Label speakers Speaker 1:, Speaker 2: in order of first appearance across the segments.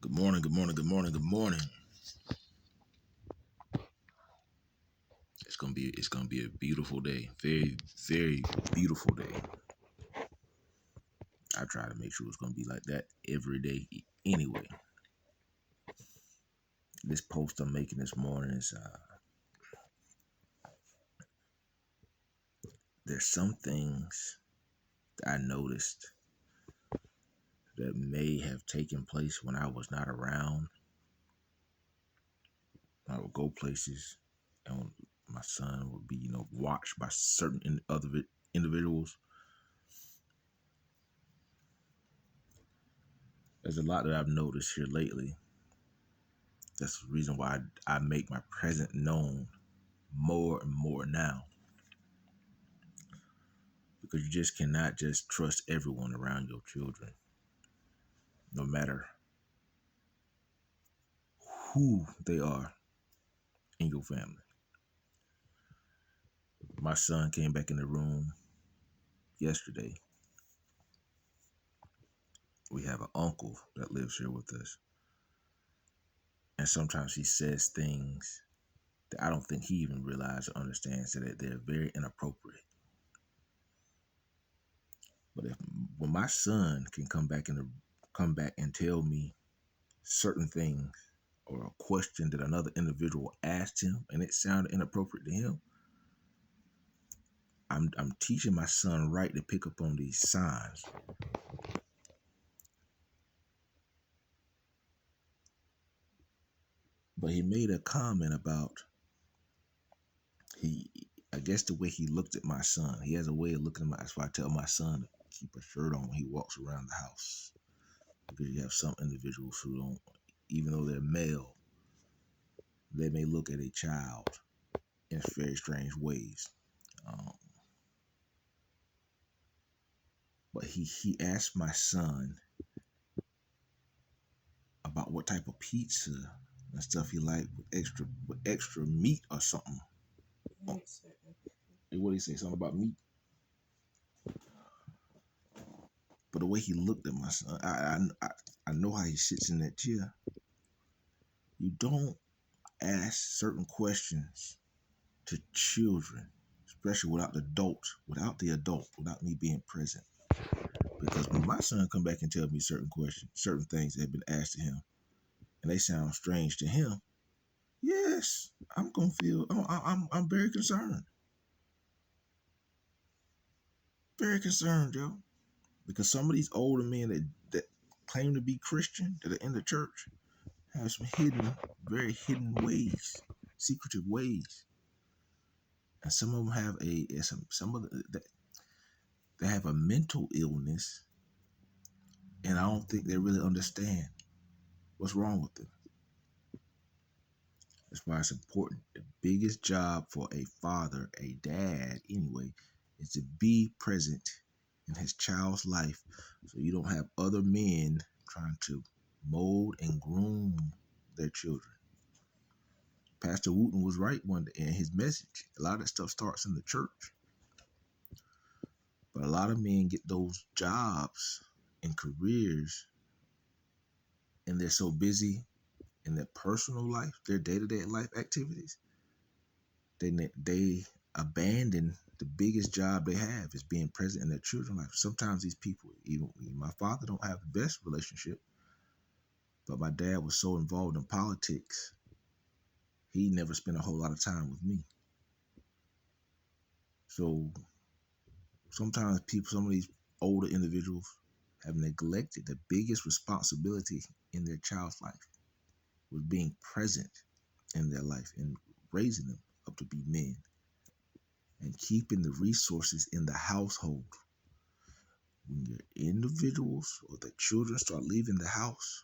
Speaker 1: Good morning, good morning, good morning, good morning. It's gonna be a beautiful day. Very, very beautiful day. I try to make sure it's gonna be like that every day. Anyway, this post I'm making this morning is there's some things that I noticed that may have taken place when I was not around. I would go places and my son would be, watched by certain other individuals. There's a lot that I've noticed here lately. That's the reason why I make my present known more and more now, because you just cannot just trust everyone around your children, no matter who they are in your family. My son came back in the room yesterday. We have an uncle that lives here with us, and sometimes he says things that I don't think he even realizes or understands, that they're very inappropriate. But when my son can come back and tell me certain things, or a question that another individual asked him and it sounded inappropriate to him, I'm teaching my son right to pick up on these signs. But he made a comment about he I guess the way he looked at my son. He has a way of looking at my, that's why I tell my son to keep a shirt on when he walks around the house. Because you have some individuals who don't, even though they're male, they may look at a child in very strange ways. Um, but he asked my son about what type of pizza and stuff he liked with extra meat or something. Oh, what did he say? Something about meat. But the way he looked at my son, I know how he sits in that chair. You don't ask certain questions to children, especially without the adult, without me being present. Because when my son come back and tell me certain questions, certain things that have been asked to him, and they sound strange to him, yes, I'm gonna feel. I'm very concerned. Very concerned, Joe. Because some of these older men that claim to be Christian, that are in the church, have some very hidden ways, secretive ways, and some of them have some of they have a mental illness, and I don't think they really understand what's wrong with them. That's why it's important. The biggest job for a father, a dad, anyway, is to be present in his child's life, so you don't have other men trying to mold and groom their children. Pastor Wooten was right one day in his message. A lot of that stuff starts in the church. But a lot of men get those jobs and careers, and they're so busy in their personal life, their day-to-day life activities, they abandon the biggest job they have, is being present in their children's life. Sometimes these people, even my father, don't have the best relationship, but my dad was so involved in politics, he never spent a whole lot of time with me. So sometimes some of these older individuals have neglected the biggest responsibility in their child's life, was being present in their life and raising them up to be men and keeping the resources in the household. When your individuals or the children start leaving the house,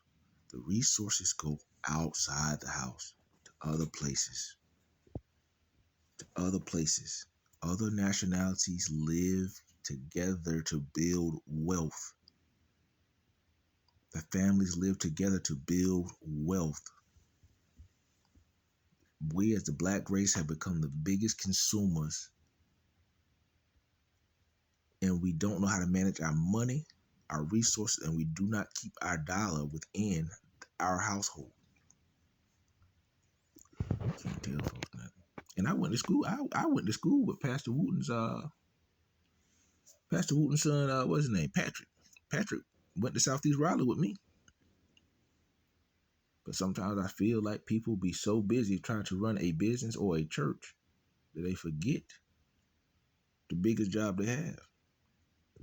Speaker 1: the resources go outside the house to other places, to other places. Other nationalities live together to build wealth. The families live together to build wealth. We as the black race have become the biggest consumers, and we don't know how to manage our money, our resources, and we do not keep our dollar within our household. Can't tell folks nothing. And I went to school. I went to school with Pastor Wooten's son. What's his name? Patrick. Patrick went to Southeast Raleigh with me. But sometimes I feel like people be so busy trying to run a business or a church that they forget the biggest job they have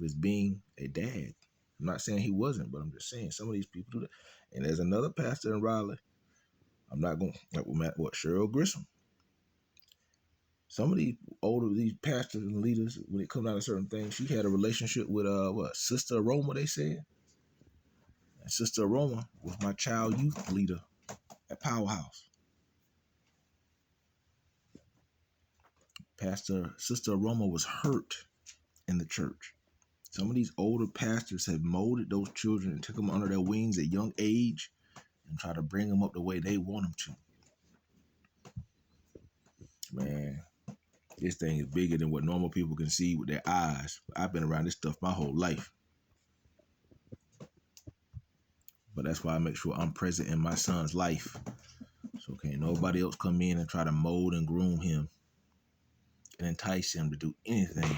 Speaker 1: is being a dad. I'm not saying he wasn't, but I'm just saying some of these people do that. And there's another pastor in Raleigh. I'm not going to, Cheryl Grissom. Some of these pastors and leaders, when it comes down to certain things, she had a relationship with Sister Aroma, they said. And Sister Aroma was my child youth leader at Powerhouse. Sister Aroma was hurt in the church. Some of these older pastors have molded those children and took them under their wings at young age and try to bring them up the way they want them to. Man, this thing is bigger than what normal people can see with their eyes. I've been around this stuff my whole life. But that's why I make sure I'm present in my son's life. So can't nobody else come in and try to mold and groom him and entice him to do anything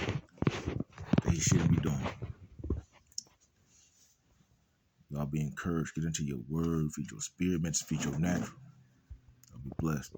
Speaker 1: that he shouldn't be doing. Y'all be encouraged. Get into your word. Feed your spirit. Feed your natural. Y'all be blessed.